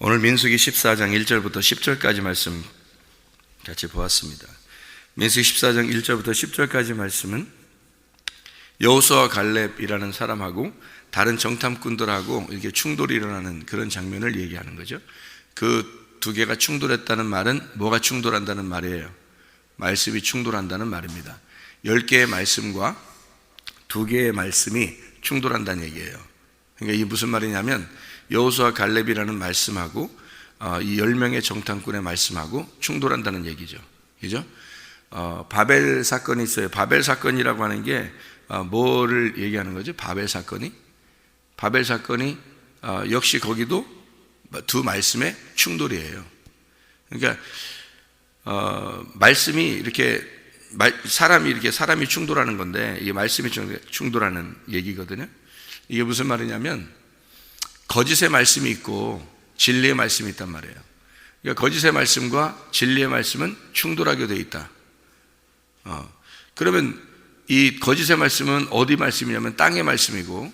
오늘 민수기 14장 1절부터 10절까지 말씀 같이 보았습니다. 민수기 14장 1절부터 10절까지 말씀은 여호수아와 갈렙이라는 사람하고 다른 정탐꾼들하고 이렇게 충돌이 일어나는 그런 장면을 얘기하는 거죠. 그 두 개가 충돌했다는 말은 뭐가 충돌한다는 말이에요? 말씀이 충돌한다는 말입니다. 10개의 말씀과 2개의 말씀이 충돌한다는 얘기예요. 그러니까 이게 무슨 말이냐면 여호수아 갈렙이라는 말씀하고 이 10명의 정탐꾼의 말씀하고 충돌한다는 얘기죠. 그죠? 바벨 사건이 있어요. 바벨 사건이라고 하는 게 뭐를 얘기하는 거죠? 바벨 사건이 역시 거기도 두 말씀의 충돌이에요. 그러니까 말씀이 이렇게 사람이 충돌하는 건데 이게 말씀이 충돌하는 얘기거든요. 이게 무슨 말이냐면 거짓의 말씀이 있고 진리의 말씀이 있단 말이에요. 그러니까 거짓의 말씀과 진리의 말씀은 충돌하게 되어 있다. 그러면 이 거짓의 말씀은 어디 말씀이냐면 땅의 말씀이고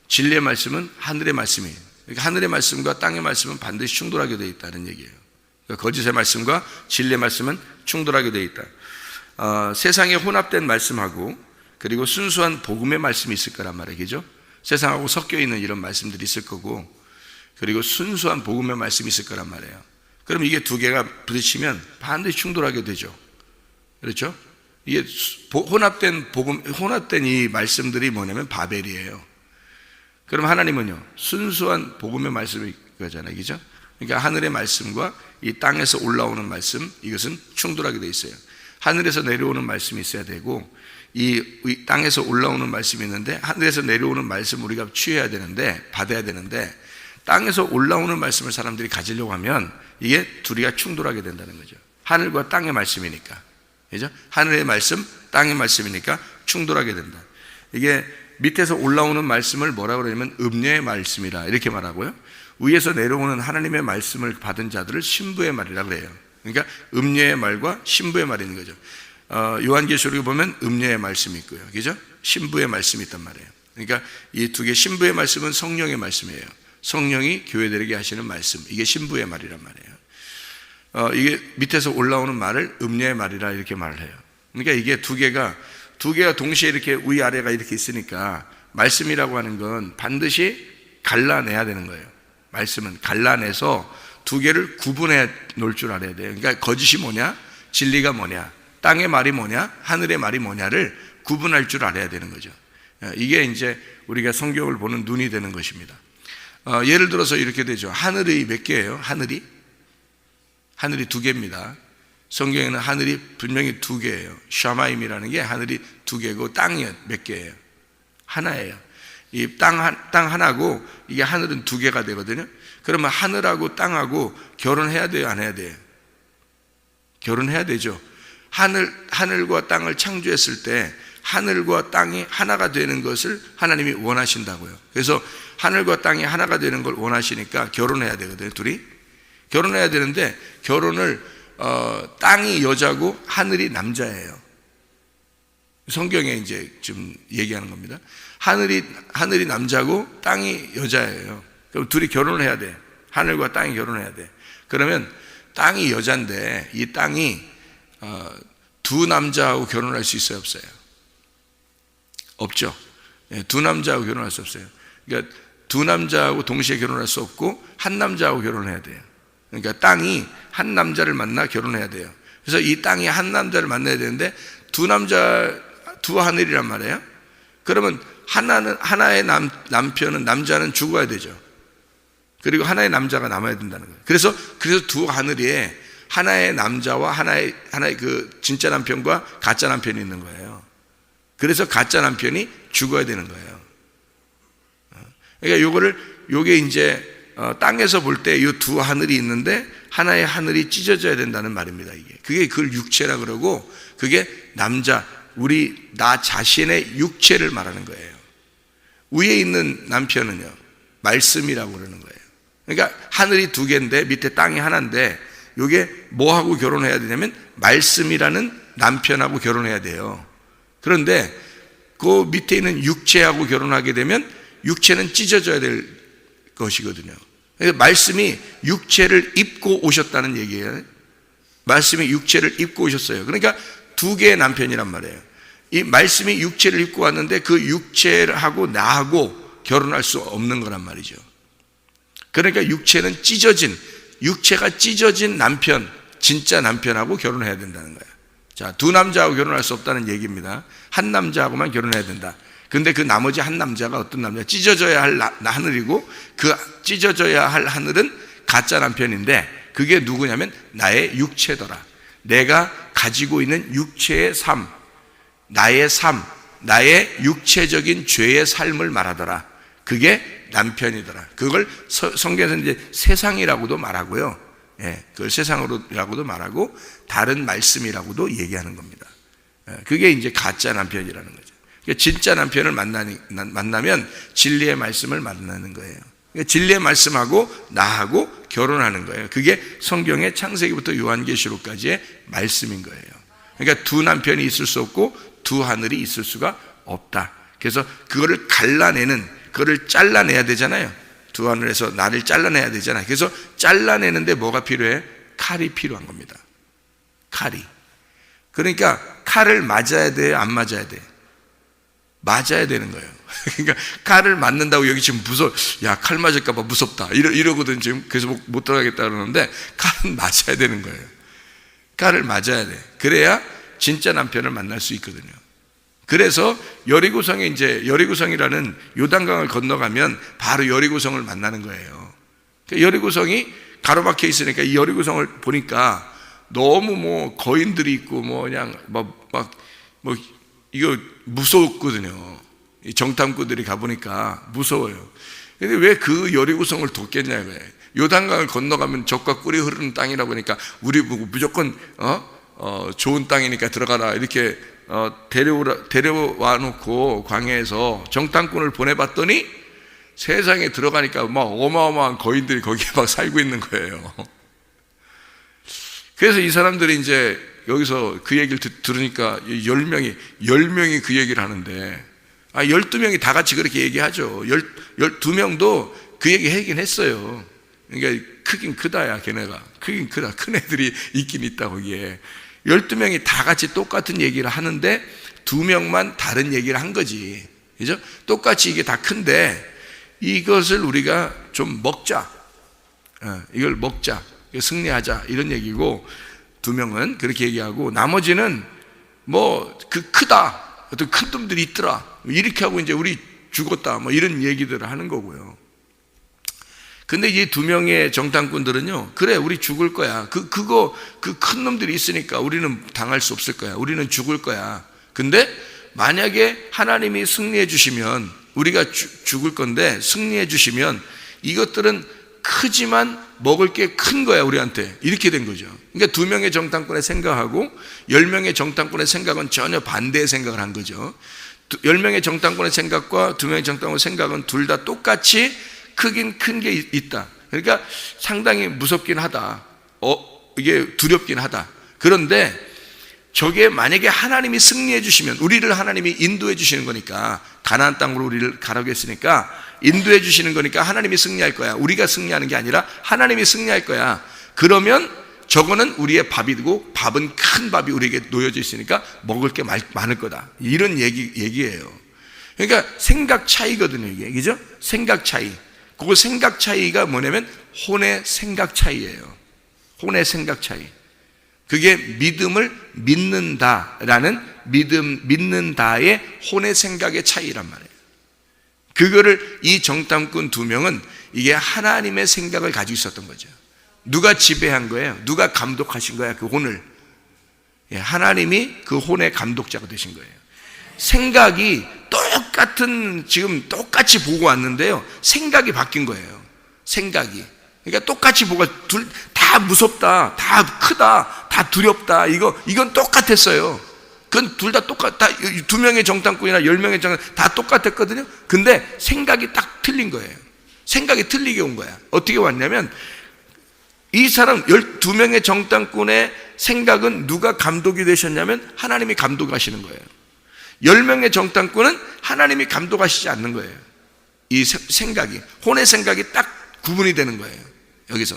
진리의 말씀은 하늘의 말씀이에요. 그러니까 하늘의 말씀과 땅의 말씀은 반드시 충돌하게 되어 있다는 얘기예요. 그러니까 거짓의 말씀과 진리의 말씀은 충돌하게 되어 있다. 세상에 혼합된 말씀하고 그리고 순수한 복음의 말씀이 있을 거란 말이에요. 그죠? 세상하고 섞여 있는 이런 말씀들이 있을 거고 그리고 순수한 복음의 말씀이 있을 거란 말이에요. 그럼 이게 두 개가 부딪히면 반드시 충돌하게 되죠. 그렇죠? 이게 혼합된 이 말씀들이 뭐냐면 바벨이에요. 그럼 하나님은요, 순수한 복음의 말씀이 거잖아요. 그죠? 그러니까 하늘의 말씀과 이 땅에서 올라오는 말씀, 이것은 충돌하게 돼 있어요. 하늘에서 내려오는 말씀이 있어야 되고 이 땅에서 올라오는 말씀이 있는데 하늘에서 내려오는 말씀 우리가 취해야 되는데 받아야 되는데 땅에서 올라오는 말씀을 사람들이 가지려고 하면 이게 둘이가 충돌하게 된다는 거죠. 하늘과 땅의 말씀이니까. 그죠? 하늘의 말씀, 땅의 말씀이니까 충돌하게 된다. 이게 밑에서 올라오는 말씀을 뭐라고 그러냐면 음녀의 말씀이라 이렇게 말하고요. 위에서 내려오는 하나님의 말씀을 받은 자들을 신부의 말이라 그래요. 그러니까 음녀의 말과 신부의 말이 있는 거죠. 요한계시록에 보면 음녀의 말씀이 있고요. 그죠? 신부의 말씀이 있단 말이에요. 그러니까 이 두 개 신부의 말씀은 성령의 말씀이에요. 성령이 교회들에게 하시는 말씀. 이게 신부의 말이란 말이에요. 이게 밑에서 올라오는 말을 음녀의 말이라 이렇게 말을 해요. 그러니까 이게 두 개가 동시에 이렇게 위아래가 이렇게 있으니까 말씀이라고 하는 건 반드시 갈라내야 되는 거예요. 말씀은 갈라내서 두 개를 구분해 놓을 줄 알아야 돼요. 그러니까 거짓이 뭐냐, 진리가 뭐냐, 땅의 말이 뭐냐, 하늘의 말이 뭐냐를 구분할 줄 알아야 되는 거죠. 이게 이제 우리가 성경을 보는 눈이 되는 것입니다. 예를 들어서 이렇게 되죠. 하늘이 몇 개예요? 하늘이 2개입니다. 성경에는 하늘이 분명히 2개예요. 샤마임이라는 게 하늘이 2개고 땅이 몇 개예요? 하나예요. 이 땅 하나고 이게 하늘은 2개가 되거든요. 그러면 하늘하고 땅하고 결혼해야 돼요? 안 해야 돼요? 결혼해야 되죠. 하늘과 땅을 창조했을 때 하늘과 땅이 하나가 되는 것을 하나님이 원하신다고요. 그래서 하늘과 땅이 하나가 되는 걸 원하시니까 결혼해야 되거든요. 둘이 결혼해야 되는데 결혼을 땅이 여자고 하늘이 남자예요. 성경에 이제 좀 얘기하는 겁니다. 하늘이 남자고 땅이 여자예요. 그럼 둘이 결혼을 해야 돼. 하늘과 땅이 결혼해야 돼. 그러면 땅이 여자인데 이 땅이 두 남자하고 결혼할 수 있어요, 없어요? 없죠. 두 남자하고 결혼할 수 없어요. 그러니까 두 남자하고 동시에 결혼할 수 없고 한 남자하고 결혼해야 돼요. 그러니까 땅이 한 남자를 만나 결혼해야 돼요. 그래서 이 땅이 한 남자를 만나야 되는데 두 하늘이란 말이에요. 그러면 하나의 남자는 죽어야 되죠. 그리고 하나의 남자가 남아야 된다는 거예요. 그래서 두 하늘에 하나의 남자와 하나의 그 진짜 남편과 가짜 남편이 있는 거예요. 그래서 가짜 남편이 죽어야 되는 거예요. 그러니까 요게 이제 땅에서 볼 때 이 두 하늘이 있는데 하나의 하늘이 찢어져야 된다는 말입니다. 그게 그걸 육체라 그러고 그게 나 자신의 육체를 말하는 거예요. 위에 있는 남편은요 말씀이라고 그러는 거예요. 그러니까 하늘이 2개인데 밑에 땅이 하나인데 이게 뭐하고 결혼해야 되냐면 말씀이라는 남편하고 결혼해야 돼요. 그런데 그 밑에 있는 육체하고 결혼하게 되면 육체는 찢어져야 될 것이거든요. 말씀이 육체를 입고 오셨다는 얘기예요. 말씀이 육체를 입고 오셨어요. 그러니까 두 개의 남편이란 말이에요. 이 말씀이 육체를 입고 왔는데 그 육체하고 나하고 결혼할 수 없는 거란 말이죠. 그러니까 육체가 찢어진 남편, 진짜 남편하고 결혼해야 된다는 거예요. 자, 두 남자하고 결혼할 수 없다는 얘기입니다. 한 남자하고만 결혼해야 된다. 근데 그 나머지 한 남자가 어떤 남자? 찢어져야 할 하늘이고 그 찢어져야 할 하늘은 가짜 남편인데 그게 누구냐면 나의 육체더라. 내가 가지고 있는 육체의 삶, 나의 삶, 나의 육체적인 죄의 삶을 말하더라. 그게 남편이더라. 그걸 성경에서 이제 세상이라고도 말하고요. 예, 그걸 세상으로라고도 말하고 다른 말씀이라고도 얘기하는 겁니다. 예, 그게 이제 가짜 남편이라는 거죠. 그러니까 진짜 남편을 만나면 진리의 말씀을 만나는 거예요. 그러니까 진리의 말씀하고 나하고 결혼하는 거예요. 그게 성경의 창세기부터 요한계시록까지의 말씀인 거예요. 그러니까 두 남편이 있을 수 없고 두 하늘이 있을 수가 없다. 그래서 그거를 그거를 잘라내야 되잖아요. 두 하늘에서 나를 잘라내야 되잖아요. 그래서 잘라내는데 뭐가 필요해? 칼이 필요한 겁니다. 칼이. 그러니까 칼을 맞아야 돼요? 안 맞아야 돼? 맞아야 되는 거예요. 그러니까 칼을 맞는다고 여기 지금 야, 칼 맞을까봐 무섭다. 이러거든 지금. 그래서 못 들어가겠다 그러는데 칼은 맞아야 되는 거예요. 칼을 맞아야 돼. 그래야 진짜 남편을 만날 수 있거든요. 그래서 여리고성이라는 요단강을 건너가면 바로 여리고성을 만나는 거예요. 그러니까 여리고성이 가로막혀 있으니까 이 여리고성을 보니까 너무 거인들이 있고 그냥 이거 무서웠거든요. 이 정탐꾼들이 가보니까 무서워요. 근데 왜 그 여리고성을 돕겠냐고요. 요단강을 건너가면 젖과 꿀이 흐르는 땅이라고 하니까 우리 보고 무조건 좋은 땅이니까 들어가라 이렇게 데려와 놓고 광야에서 정탐꾼을 보내봤더니 세상에 들어가니까 막 어마어마한 거인들이 거기에 막 살고 있는 거예요. 그래서 이 사람들이 이제 여기서 그 얘기를 들으니까 10명이 그 얘기를 하는데 12명이 다 같이 그렇게 얘기하죠. 12명도 그 얘기 하긴 했어요. 그러니까 크긴 크다야 걔네가. 크긴 크다. 큰 애들이 있긴 있다 거기에. 12명이 다 같이 똑같은 얘기를 하는데 2명만 다른 얘기를 한 거지. 그죠? 똑같이 이게 다 큰데 이것을 우리가 좀 먹자. 이걸 먹자. 승리하자. 이런 얘기고 2명은 그렇게 얘기하고 나머지는 크다. 어떤 큰 놈들이 있더라. 이렇게 하고 이제 우리 죽었다. 이런 얘기들을 하는 거고요. 근데 이 2명의 정탐꾼들은요, 그래, 우리 죽을 거야. 그 큰 놈들이 있으니까 우리는 당할 수 없을 거야. 우리는 죽을 거야. 근데 만약에 하나님이 승리해 주시면, 우리가 죽을 건데 승리해 주시면 이것들은 크지만 먹을 게 큰 거야, 우리한테. 이렇게 된 거죠. 그러니까 2명의 정탐꾼의 생각하고 10명의 정탐꾼의 생각은 전혀 반대의 생각을 한 거죠. 10명의 정탐꾼의 생각과 2명의 정탐꾼의 생각은 둘 다 똑같이 크긴 큰 게 있다. 그러니까 상당히 무섭긴 하다. 이게 두렵긴 하다. 그런데 저게 만약에 하나님이 승리해 주시면, 우리를 하나님이 인도해 주시는 거니까, 가나안 땅으로 우리를 가라고 했으니까 인도해 주시는 거니까 하나님이 승리할 거야. 우리가 승리하는 게 아니라 하나님이 승리할 거야. 그러면 저거는 우리의 밥이 되고, 밥은 큰 밥이 우리에게 놓여져 있으니까 먹을 게 많을 거다. 이런 얘기예요. 그러니까 생각 차이거든요, 이게. 그죠? 생각 차이. 그 생각 차이가 뭐냐면 혼의 생각 차이예요. 혼의 생각 차이. 그게 믿음을 믿는다라는 믿는다의 혼의 생각의 차이란 말이에요. 그거를 이 정탐꾼 2명은 이게 하나님의 생각을 가지고 있었던 거죠. 누가 지배한 거예요? 누가 감독하신 거야, 그 혼을? 하나님이 그 혼의 감독자가 되신 거예요. 생각이 지금 똑같이 보고 왔는데요, 생각이 바뀐 거예요. 생각이. 그러니까 똑같이 보고 둘 다 무섭다, 다 크다, 다 두렵다. 이건 똑같았어요. 그건 둘 다 2명의 정탐꾼이나 10명의 정탐꾼 다 똑같았거든요. 근데 생각이 딱 틀린 거예요. 생각이 틀리게 온 거야. 어떻게 왔냐면 이 사람 12명의 정탐꾼의 생각은 누가 감독이 되셨냐면 하나님이 감독하시는 거예요. 10명의 정탐꾼은 하나님이 감독하시지 않는 거예요. 이 생각이, 혼의 생각이 딱 구분이 되는 거예요. 여기서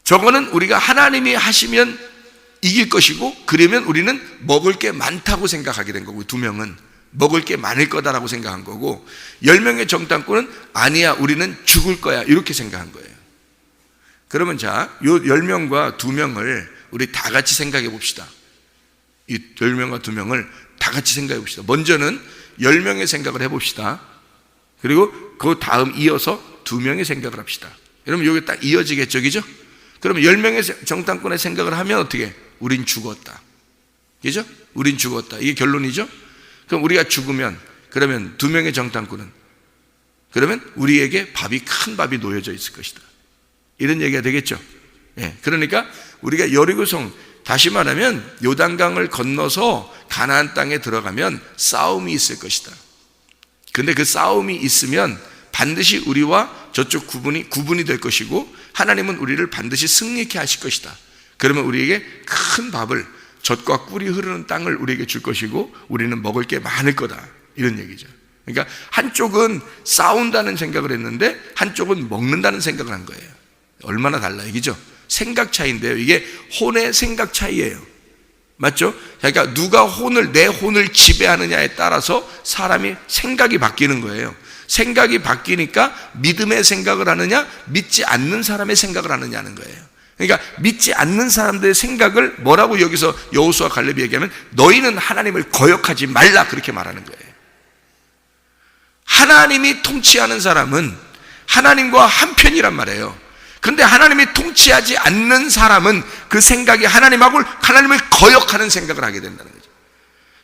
저거는 우리가 하나님이 하시면 이길 것이고, 그러면 우리는 먹을 게 많다고 생각하게 된 거고, 2명은 먹을 게 많을 거다라고 생각한 거고, 10명의 정탐꾼은 아니야, 우리는 죽을 거야, 이렇게 생각한 거예요. 그러면 자, 요 10명과 2명을 우리 다 같이 생각해 봅시다. 이 10명과 2명을 다 같이 생각해 봅시다. 먼저는 10명의 생각을 해 봅시다. 그리고 그 다음 이어서 2명의 생각을 합시다. 여러분, 여기 딱 이어지겠죠, 그죠? 그러면 10명의 정탐꾼의 생각을 하면 어떻게? 우린 죽었다, 그죠? 우린 죽었다, 이게 결론이죠? 그럼 우리가 죽으면, 그러면 2명의 정탐꾼은, 그러면 우리에게 큰 밥이 놓여져 있을 것이다, 이런 얘기가 되겠죠. 예, 그러니까 우리가 여리고성, 다시 말하면 요단강을 건너서 가나안 땅에 들어가면 싸움이 있을 것이다. 근데 그 싸움이 있으면 반드시 우리와 저쪽 구분이 될 것이고, 하나님은 우리를 반드시 승리케 하실 것이다. 그러면 우리에게 큰 밥을, 젖과 꿀이 흐르는 땅을 우리에게 줄 것이고, 우리는 먹을 게 많을 거다, 이런 얘기죠. 그러니까 한쪽은 싸운다는 생각을 했는데 한쪽은 먹는다는 생각을 한 거예요. 얼마나 달라요, 그죠? 생각 차이인데요, 이게 혼의 생각 차이예요. 맞죠? 그러니까 누가 내 혼을 지배하느냐에 따라서 사람이 생각이 바뀌는 거예요. 생각이 바뀌니까 믿음의 생각을 하느냐, 믿지 않는 사람의 생각을 하느냐는 거예요. 그러니까 믿지 않는 사람들의 생각을 뭐라고 여기서 여호수아 갈렙이 얘기하면, 너희는 하나님을 거역하지 말라, 그렇게 말하는 거예요. 하나님이 통치하는 사람은 하나님과 한편이란 말이에요. 그런데 하나님이 통치하지 않는 사람은 그 생각이 하나님을 거역하는 생각을 하게 된다는 거죠.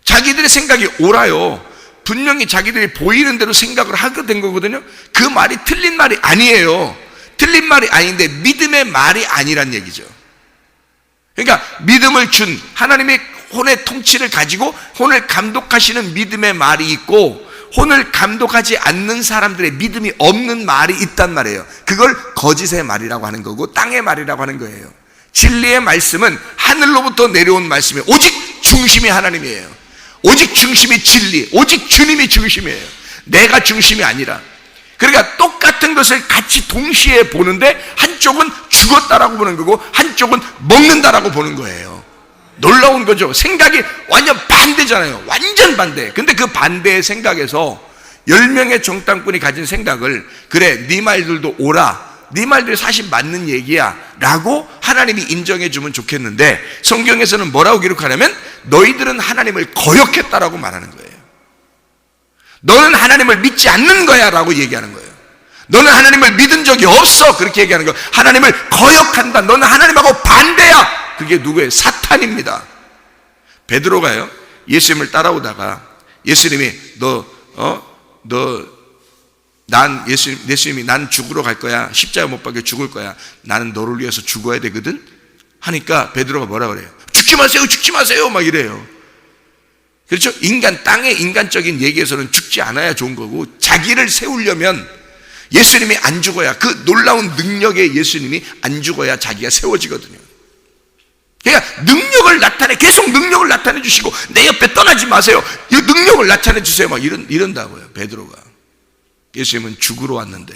자기들의 생각이 옳아요. 분명히 자기들이 보이는 대로 생각을 하게 된 거거든요. 그 말이 틀린 말이 아니에요. 틀린 말이 아닌데 믿음의 말이 아니란 얘기죠. 그러니까 믿음을 준 하나님의 혼의 통치를 가지고 혼을 감독하시는 믿음의 말이 있고, 혼을 감독하지 않는 사람들의 믿음이 없는 말이 있단 말이에요. 그걸 거짓의 말이라고 하는 거고, 땅의 말이라고 하는 거예요. 진리의 말씀은 하늘로부터 내려온 말씀이에요. 오직 중심이 하나님이에요. 오직 중심이 진리, 오직 주님이 중심이에요. 내가 중심이 아니라. 그러니까 똑같은 것을 같이 동시에 보는데 한쪽은 죽었다라고 보는 거고 한쪽은 먹는다라고 보는 거예요. 놀라운 거죠. 생각이 완전 반대잖아요. 완전 반대. 근데 그 반대의 생각에서 10명의 정탐꾼이 가진 생각을, 그래, 네 말들도 옳아, 네 말들이 사실 맞는 얘기야 라고 하나님이 인정해 주면 좋겠는데, 성경에서는 뭐라고 기록하냐면 너희들은 하나님을 거역했다라고 말하는 거예요. 너는 하나님을 믿지 않는 거야 라고 얘기하는 거예요. 너는 하나님을 믿은 적이 없어, 그렇게 얘기하는 거예요. 하나님을 거역한다, 너는 하나님하고 반대야. 그게 누구예요? 사탄입니다. 베드로가요, 예수님을 따라오다가 예수님이 예수님이 난 죽으러 갈 거야, 십자가 못 박혀 죽을 거야, 나는 너를 위해서 죽어야 되거든 하니까 베드로가 뭐라 그래요? 죽지 마세요, 죽지 마세요, 막 이래요. 그렇죠? 땅의 인간적인 얘기에서는 죽지 않아야 좋은 거고, 자기를 세우려면 예수님이 안 죽어야, 그 놀라운 능력의 예수님이 안 죽어야 자기가 세워지거든요. 그러니까 계속 능력을 나타내 주시고, 내 옆에 떠나지 마세요, 이 능력을 나타내 주세요, 막 이런다고요, 베드로가. 예수님은 죽으러 왔는데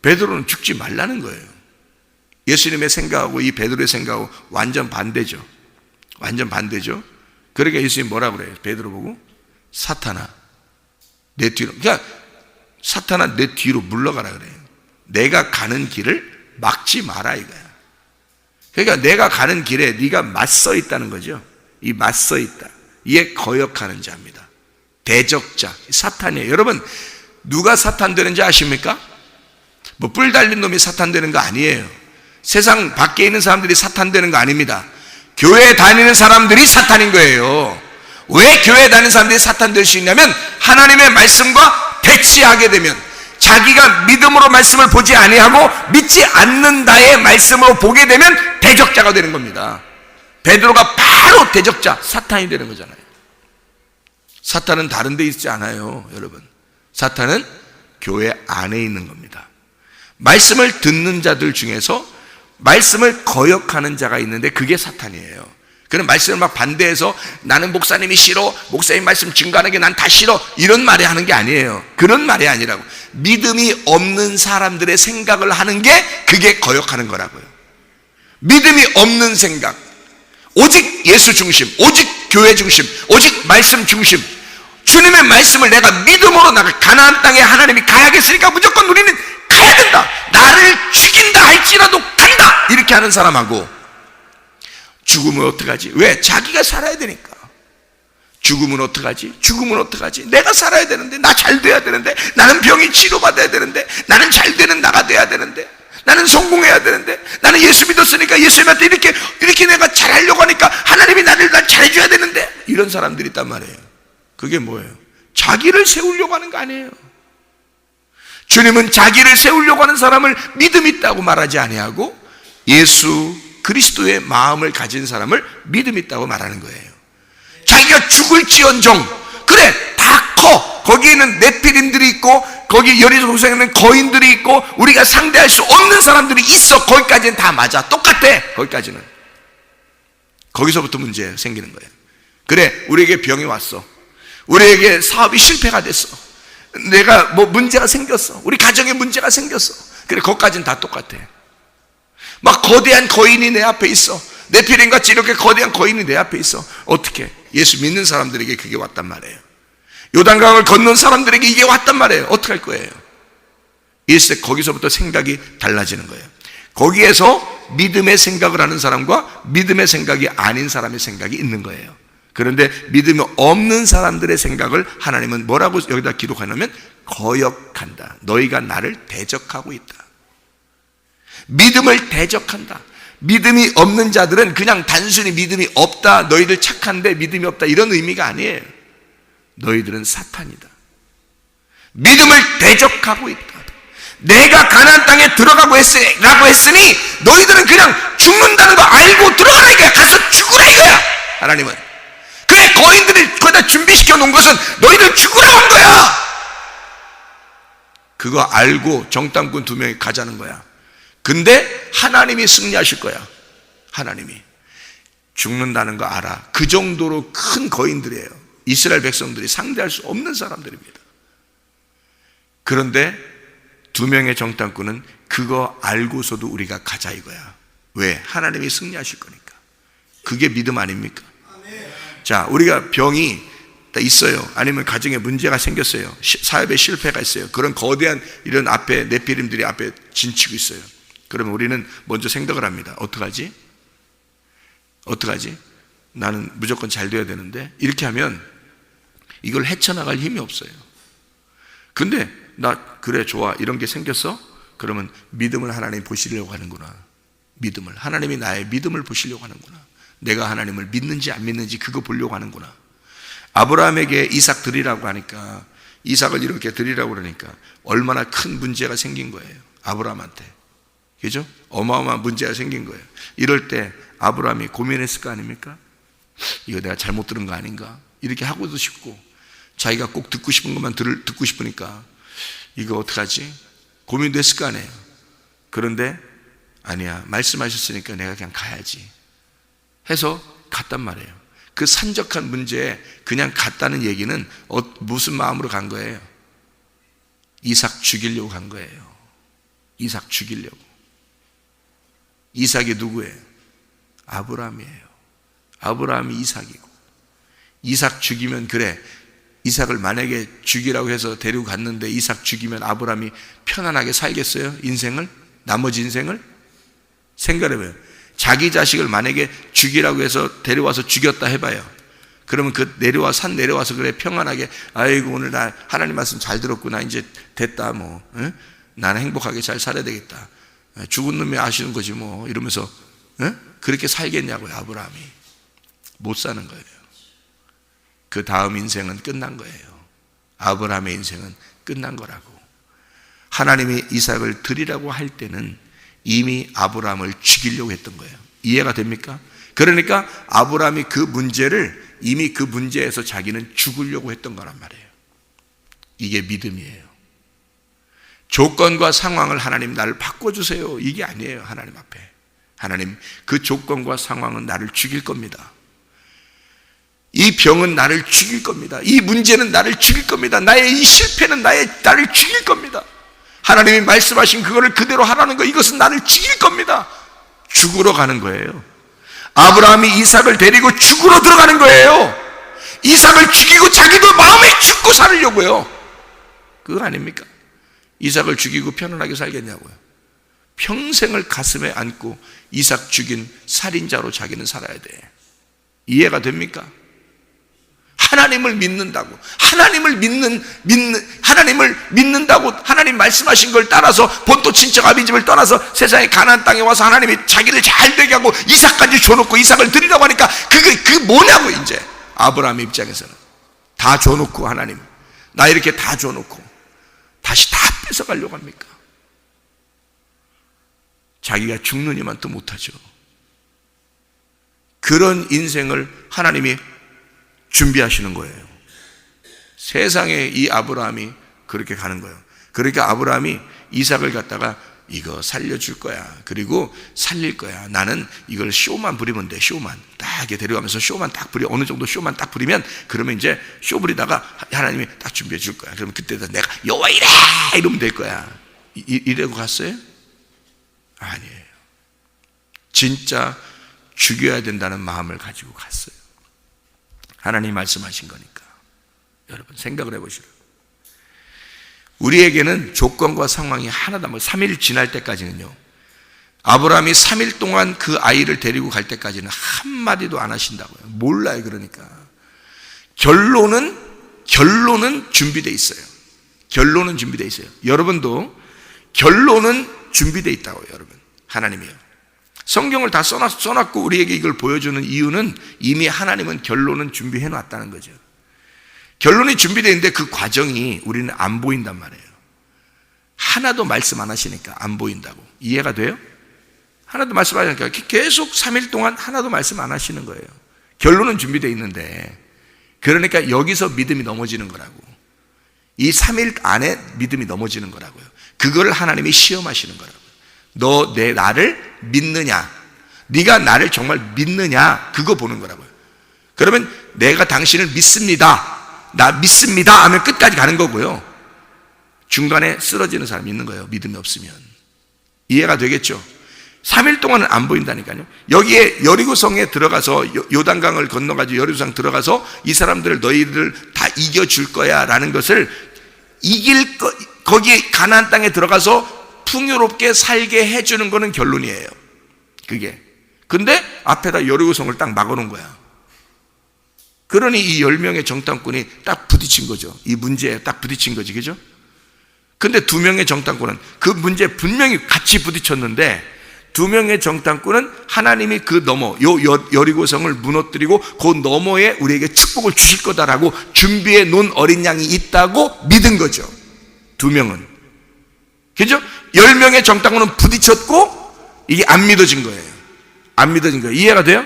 베드로는 죽지 말라는 거예요. 예수님의 생각하고 이 베드로의 생각하고 완전 반대죠. 그러니까 예수님 뭐라 그래요? 베드로 보고, 사탄아 내 뒤로, 그러니까 사탄아 내 뒤로 물러가라 그래요. 내가 가는 길을 막지 마라 이거야. 그러니까 내가 가는 길에 네가 맞서 있다는 거죠. 이 맞서 있다, 이게 거역하는 자입니다. 대적자, 사탄이에요. 여러분, 누가 사탄 되는지 아십니까? 뭐 뿔 달린 놈이 사탄 되는 거 아니에요. 세상 밖에 있는 사람들이 사탄 되는 거 아닙니다. 교회 다니는 사람들이 사탄인 거예요. 왜 교회 다니는 사람들이 사탄 될 수 있냐면, 하나님의 말씀과 대치하게 되면, 자기가 믿음으로 말씀을 보지 아니하고 믿지 않는다의 말씀으로 보게 되면 대적자가 되는 겁니다. 베드로가 바로 대적자, 사탄이 되는 거잖아요. 사탄은 다른 데 있지 않아요, 여러분. 사탄은 교회 안에 있는 겁니다. 말씀을 듣는 자들 중에서 말씀을 거역하는 자가 있는데 그게 사탄이에요. 그런 말씀을 막 반대해서 나는 목사님이 싫어, 목사님 말씀 증거하는 게 난 다 싫어, 이런 말이 하는 게 아니에요. 그런 말이 아니라고. 믿음이 없는 사람들의 생각을 하는 게 그게 거역하는 거라고요. 믿음이 없는 생각, 오직 예수 중심, 오직 교회 중심, 오직 말씀 중심, 주님의 말씀을 내가 믿음으로 나가, 가나안 땅에 하나님이 가야겠으니까 무조건 우리는 가야 된다, 나를 죽인다 할지라도 간다, 이렇게 하는 사람하고, 죽으면 어떡하지? 왜? 자기가 살아야 되니까. 죽으면 어떡하지? 죽으면 어떡하지? 내가 살아야 되는데, 나 잘 돼야 되는데, 나는 병이 치료받아야 되는데, 나는 잘 되는 나가 돼야 되는데, 나는 성공해야 되는데, 나는 예수 믿었으니까 예수님한테 이렇게 내가 잘하려고 하니까 하나님이 날 잘해줘야 되는데, 이런 사람들이 있단 말이에요. 그게 뭐예요? 자기를 세우려고 하는 거 아니에요. 주님은 자기를 세우려고 하는 사람을 믿음 있다고 말하지 아니하고 예수 그리스도의 마음을 가진 사람을 믿음 있다고 말하는 거예요. 자기가 죽을지언정, 그래 다 커, 거기에는 네피림들이 있고 거기 여리고 동생에는 거인들이 있고 우리가 상대할 수 없는 사람들이 있어. 거기까지는 다 맞아, 똑같아. 거기까지는. 거기서부터 문제 생기는 거예요. 그래, 우리에게 병이 왔어, 우리에게 사업이 실패가 됐어, 내가 뭐 문제가 생겼어, 우리 가정에 문제가 생겼어. 그래, 거기까지는 다 똑같아. 막 거대한 거인이 내 앞에 있어, 네피림같이 이렇게 거대한 거인이 내 앞에 있어. 어떻게? 예수 믿는 사람들에게 그게 왔단 말이에요. 요단강을 건넌 사람들에게 이게 왔단 말이에요. 어떻게 할 거예요? 일세 거기서부터 생각이 달라지는 거예요. 거기에서 믿음의 생각을 하는 사람과 믿음의 생각이 아닌 사람의 생각이 있는 거예요. 그런데 믿음이 없는 사람들의 생각을 하나님은 뭐라고 여기다 기록하냐면 거역한다. 너희가 나를 대적하고 있다. 믿음을 대적한다. 믿음이 없는 자들은 그냥 단순히 믿음이 없다, 너희들 착한데 믿음이 없다, 이런 의미가 아니에요. 너희들은 사탄이다. 믿음을 대적하고 있다. 내가 가나안 땅에 들어가고 했으니 너희들은 그냥 죽는다는 거 알고 들어가라 이거야. 가서 죽으라 이거야. 하나님은 그래, 거인들이 거기다 준비시켜 놓은 것은 너희들 죽으라 한 거야. 그거 알고 정탐꾼 2명이 가자는 거야. 근데 하나님이 승리하실 거야. 하나님이 죽는다는 거 알아. 그 정도로 큰 거인들이에요. 이스라엘 백성들이 상대할 수 없는 사람들입니다. 그런데 2명의 정탐꾼은 그거 알고서도 우리가 가자 이거야. 왜? 하나님이 승리하실 거니까. 그게 믿음 아닙니까? 자, 우리가 병이 있어요, 아니면 가정에 문제가 생겼어요, 사업에 실패가 있어요, 그런 거대한 이런 앞에 네피림들이 앞에 진치고 있어요. 그러면 우리는 먼저 생각을 합니다. 어떡하지? 어떡하지? 나는 무조건 잘 돼야 되는데, 이렇게 하면 이걸 헤쳐나갈 힘이 없어요. 근데 나 그래 좋아, 이런 게 생겼어? 그러면 믿음을 하나님 보시려고 하는구나. 믿음을, 하나님이 나의 믿음을 보시려고 하는구나. 내가 하나님을 믿는지 안 믿는지 그거 보려고 하는구나. 아브라함에게 이삭 드리라고 하니까, 이삭을 이렇게 드리라고 그러니까 얼마나 큰 문제가 생긴 거예요, 아브라함한테. 그죠? 어마어마한 문제가 생긴 거예요. 이럴 때 아브라함이 고민했을 거 아닙니까? 이거 내가 잘못 들은 거 아닌가? 이렇게 하고도 싶고, 자기가 꼭 듣고 싶은 것만 듣고 싶으니까 이거 어떡하지? 고민도 했을 거 아니에요. 그런데 아니야, 말씀하셨으니까 내가 그냥 가야지 해서 갔단 말이에요. 그 산적한 문제에 그냥 갔다는 얘기는 무슨 마음으로 간 거예요? 이삭 죽이려고 간 거예요. 이삭 죽이려고. 이삭이 누구예요? 아브라함이에요. 아브라함이 이삭이고, 이삭 죽이면, 그래, 이삭을 만약에 죽이라고 해서 데리고 갔는데 이삭 죽이면 아브라함이 편안하게 살겠어요? 인생을? 나머지 인생을? 생각해봐요. 자기 자식을 만약에 죽이라고 해서 데려와서 죽였다 해봐요. 그러면 산 내려와서 그래 평안하게, 아이고 오늘 나 하나님 말씀 잘 들었구나, 이제 됐다 뭐, 응? 나는 행복하게 잘 살아야 되겠다, 죽은 놈이 아시는 거지 뭐, 이러면서 응? 그렇게 살겠냐고요. 아브라함이 못 사는 거예요. 그 다음 인생은 끝난 거예요. 아브라함의 인생은 끝난 거라고. 하나님이 이삭을 드리라고 할 때는 이미 아브라함을 죽이려고 했던 거예요. 이해가 됩니까? 그러니까 아브라함이 그 문제를, 이미 그 문제에서 자기는 죽으려고 했던 거란 말이에요. 이게 믿음이에요. 조건과 상황을 하나님 나를 바꿔주세요, 이게 아니에요. 하나님 앞에 하나님 그 조건과 상황은 나를 죽일 겁니다, 이 병은 나를 죽일 겁니다. 이 문제는 나를 죽일 겁니다. 나의 이 실패는 나를 죽일 겁니다. 하나님이 말씀하신 그거를 그대로 하라는 거, 이것은 나를 죽일 겁니다. 죽으러 가는 거예요. 아브라함이 이삭을 데리고 죽으러 들어가는 거예요. 이삭을 죽이고 자기도 마음에 죽고 살으려고요. 그거 아닙니까? 이삭을 죽이고 편안하게 살겠냐고요. 평생을 가슴에 안고 이삭 죽인 살인자로 자기는 살아야 돼. 이해가 됩니까? 하나님을 믿는다고, 하나님을 믿는다고 하나님 말씀하신 걸 따라서 본토 친척 아비집을 떠나서 세상의 가나안 땅에 와서 하나님이 자기를 잘 되게 하고 이삭까지 줘놓고 이삭을 드리라고 하니까 그게 뭐냐고. 이제 아브라함 입장에서는 다 줘놓고, 하나님 나 이렇게 다 줘놓고 다시 다 뺏어가려고 합니까? 자기가 죽느니만 또 못하죠. 그런 인생을 하나님이 준비하시는 거예요. 세상에 이 아브라함이 그렇게 가는 거예요. 그러니까 아브라함이 이삭을 갖다가 이거 살려줄 거야, 그리고 살릴 거야, 나는 이걸 쇼만 부리면 돼. 쇼만 딱 이렇게 데려가면서 쇼만 딱 부려. 어느 정도 쇼만 딱 부리면, 그러면 이제 쇼 부리다가 하나님이 딱 준비해 줄 거야. 그러면 그때 내가 여호와 이래 이러면 될 거야. 이래고 갔어요? 아니에요. 진짜 죽여야 된다는 마음을 가지고 갔어요. 하나님이 말씀하신 거니까. 여러분 생각을 해보시라고. 우리에게는 조건과 상황이 하나도, 3일 지날 때까지는요, 아브라함이 3일 동안 그 아이를 데리고 갈 때까지는 한마디도 안 하신다고요. 몰라요. 그러니까 결론은 준비되어 있어요. 결론은 준비되어 있어요. 여러분도 결론은 준비되어 있다고요. 여러분, 하나님이요. 성경을 다 써놨고 우리에게 이걸 보여주는 이유는 이미 하나님은 결론은 준비해 놨다는 거죠. 결론이 준비되어 있는데 그 과정이 우리는 안 보인단 말이에요. 하나도 말씀 안 하시니까 안 보인다고. 이해가 돼요? 하나도 말씀 안 하시니까 계속 3일 동안 하나도 말씀 안 하시는 거예요. 결론은 준비되어 있는데, 그러니까 여기서 믿음이 넘어지는 거라고. 이 3일 안에 믿음이 넘어지는 거라고요. 그거를 하나님이 시험하시는 거라고요. 너 나를 믿느냐, 네가 나를 정말 믿느냐, 그거 보는 거라고요. 그러면 내가 당신을 믿습니다, 나 믿습니다 하면 끝까지 가는 거고요. 중간에 쓰러지는 사람이 있는 거예요. 믿음이 없으면. 이해가 되겠죠? 3일 동안은 안 보인다니까요. 여기에 여리고성에 들어가서, 요단강을 건너가지고 여리고성 들어가서 이 사람들을, 너희들 다 이겨줄 거야 라는 것을, 거기 가나안 땅에 들어가서 풍요롭게 살게 해주는 거는 결론이에요. 그게. 근데 앞에다 여리고성을 딱 막아놓은 거야. 그러니 이 10명의 정탐꾼이 딱 부딪힌 거죠. 이 문제에 딱 부딪힌 거지, 그죠? 근데 2명의 정탐꾼은 그 문제에 분명히 같이 부딪혔는데, 2명의 정탐꾼은 하나님이 그 너머, 여리고성을 무너뜨리고 그 너머에 우리에게 축복을 주실 거다라고 준비해 놓은 어린 양이 있다고 믿은 거죠. 2명은. 그죠? 10명의 정탐꾼은 부딪혔고 이게 안 믿어진 거예요. 안 믿어진 거예요. 이해가 돼요?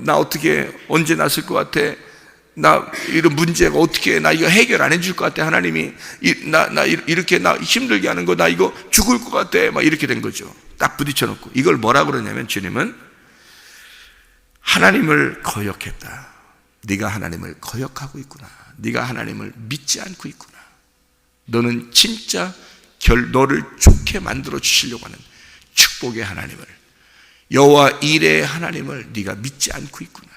나 어떻게, 언제 났을 것 같아? 나 이런 문제가 어떻게, 나 이거 해결 안 해줄 것 같아. 하나님이 나 이렇게 나 힘들게 하는 거, 나 이거 죽을 것 같아. 막 이렇게 된 거죠. 딱 부딪혀놓고. 이걸 뭐라고 그러냐면, 주님은 하나님을 거역했다. 네가 하나님을 거역하고 있구나. 네가 하나님을 믿지 않고 있구나. 너는 진짜 너를 좋게 만들어 주시려고 하는 축복의 하나님을, 여호와 이레의 하나님을 네가 믿지 않고 있구나.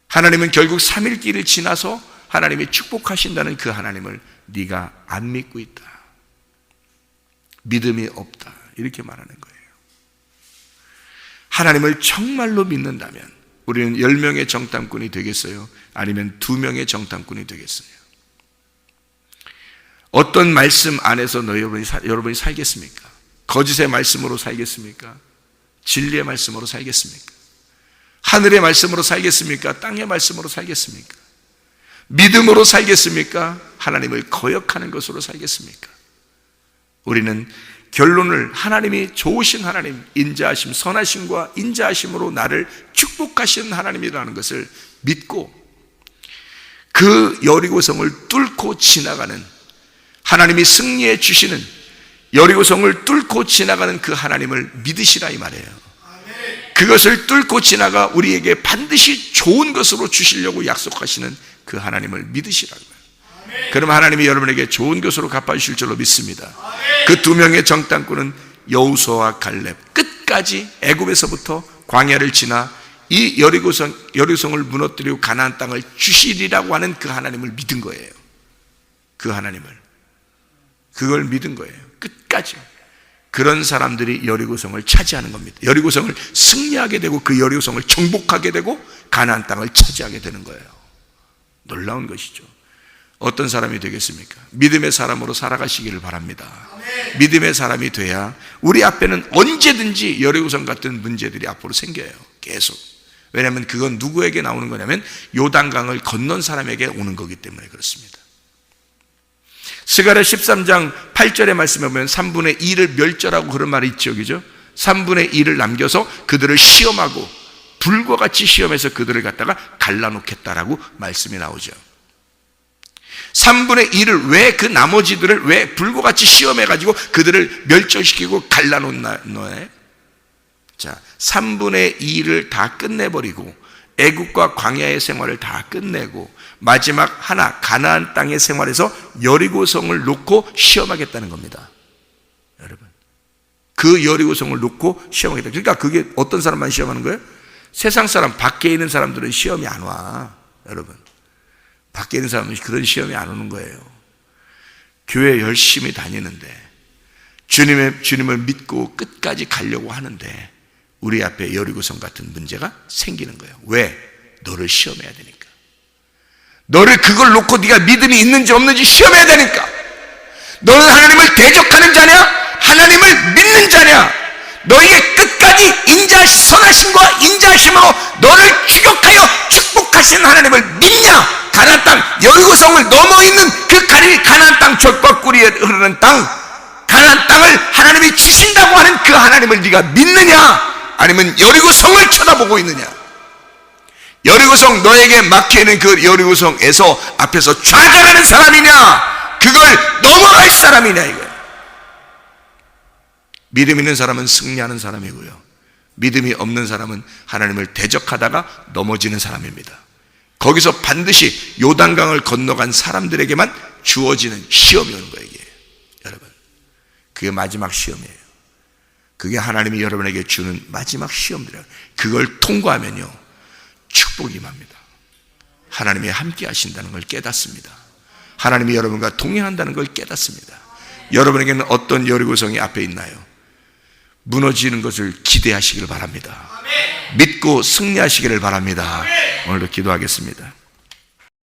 하나님은 결국 3일 길을 지나서 하나님이 축복하신다는 그 하나님을 네가 안 믿고 있다. 믿음이 없다. 이렇게 말하는 거예요. 하나님을 정말로 믿는다면 우리는 10명의 정탐꾼이 되겠어요? 아니면 2명의 정탐꾼이 되겠어요? 어떤 말씀 안에서 여러분이 살겠습니까? 거짓의 말씀으로 살겠습니까? 진리의 말씀으로 살겠습니까? 하늘의 말씀으로 살겠습니까? 땅의 말씀으로 살겠습니까? 믿음으로 살겠습니까? 하나님을 거역하는 것으로 살겠습니까? 우리는 결론을, 하나님이 좋으신 하나님, 인자하심, 선하심과 인자하심으로 나를 축복하시는 하나님이라는 것을 믿고 그 여리고성을 뚫고 지나가는, 하나님이 승리해 주시는 여리고성을 뚫고 지나가는 그 하나님을 믿으시라 이 말이에요. 그것을 뚫고 지나가 우리에게 반드시 좋은 것으로 주시려고 약속하시는 그 하나님을 믿으시라고요. 그럼 하나님이 여러분에게 좋은 것으로 갚아주실 줄로 믿습니다. 그 두 명의 정탐꾼은 여호수아와 갈렙, 끝까지 애굽에서부터 광야를 지나 이 여리고성을 무너뜨리고 가나안 땅을 주시리라고 하는 그 하나님을 믿은 거예요. 그 하나님을, 그걸 믿은 거예요. 끝까지. 그런 사람들이 여리고성을 차지하는 겁니다. 여리고성을 승리하게 되고 그 여리고성을 정복하게 되고 가나안 땅을 차지하게 되는 거예요. 놀라운 것이죠. 어떤 사람이 되겠습니까? 믿음의 사람으로 살아가시기를 바랍니다. 믿음의 사람이 돼야 우리 앞에는 언제든지 여리고성 같은 문제들이 앞으로 생겨요. 계속. 왜냐하면 그건 누구에게 나오는 거냐면 요단강을 건넌 사람에게 오는 거기 때문에 그렇습니다. 스가랴 13장 8절의 말씀에 보면 3분의 2를 멸절하고 그런 말이 있죠, 그죠? 3분의 2를 남겨서 그들을 시험하고 불과 같이 시험해서 그들을 갖다가 갈라놓겠다라고 말씀이 나오죠. 3분의 2를 왜 그 나머지들을 왜 불과 같이 시험해가지고 그들을 멸절시키고 갈라놓나요? 자, 3분의 2를 다 끝내버리고 애국과 광야의 생활을 다 끝내고 마지막 하나 가나안 땅의 생활에서 여리고성을 놓고 시험하겠다는 겁니다. 여러분, 그 여리고성을 놓고 시험하겠다. 그러니까 그게 어떤 사람만 시험하는 거예요? 세상 사람, 밖에 있는 사람들은 시험이 안 와. 여러분, 밖에 있는 사람은 그런 시험이 안 오는 거예요. 교회 열심히 다니는데 주님을 믿고 끝까지 가려고 하는데 우리 앞에 여리고성 같은 문제가 생기는 거예요. 왜? 너를 시험해야 되니까. 너를 그걸 놓고 네가 믿음이 있는지 없는지 시험해야 되니까. 너는 하나님을 대적하는 자냐? 하나님을 믿는 자냐? 너에게 끝까지 선하심과 인자하심으로 너를 추격하여 축복하신 하나님을 믿냐? 가나안 땅 여리고성을 넘어 있는 그 가나안 땅 젖과 꿀이 흐르는 땅, 가나안 땅을 하나님이 주신다고 하는 그 하나님을 네가 믿느냐? 아니면 여리고성을 쳐다보고 있느냐? 여리고성, 너에게 막혀있는 그 여리고성에서 앞에서 좌절하는 사람이냐? 그걸 넘어갈 사람이냐? 이거예요. 믿음 있는 사람은 승리하는 사람이고요, 믿음이 없는 사람은 하나님을 대적하다가 넘어지는 사람입니다. 거기서 반드시 요단강을 건너간 사람들에게만 주어지는 시험이 오는 거예요. 이게. 여러분, 그게 마지막 시험이에요. 그게 하나님이 여러분에게 주는 마지막 시험들이에요. 그걸 통과하면요 축복이 임합니다. 하나님이 함께 하신다는 걸 깨닫습니다. 하나님이 여러분과 동행한다는 걸 깨닫습니다. 여러분에게는 어떤 여리고성이 앞에 있나요? 무너지는 것을 기대하시기를 바랍니다. 믿고 승리하시기를 바랍니다. 오늘도 기도하겠습니다.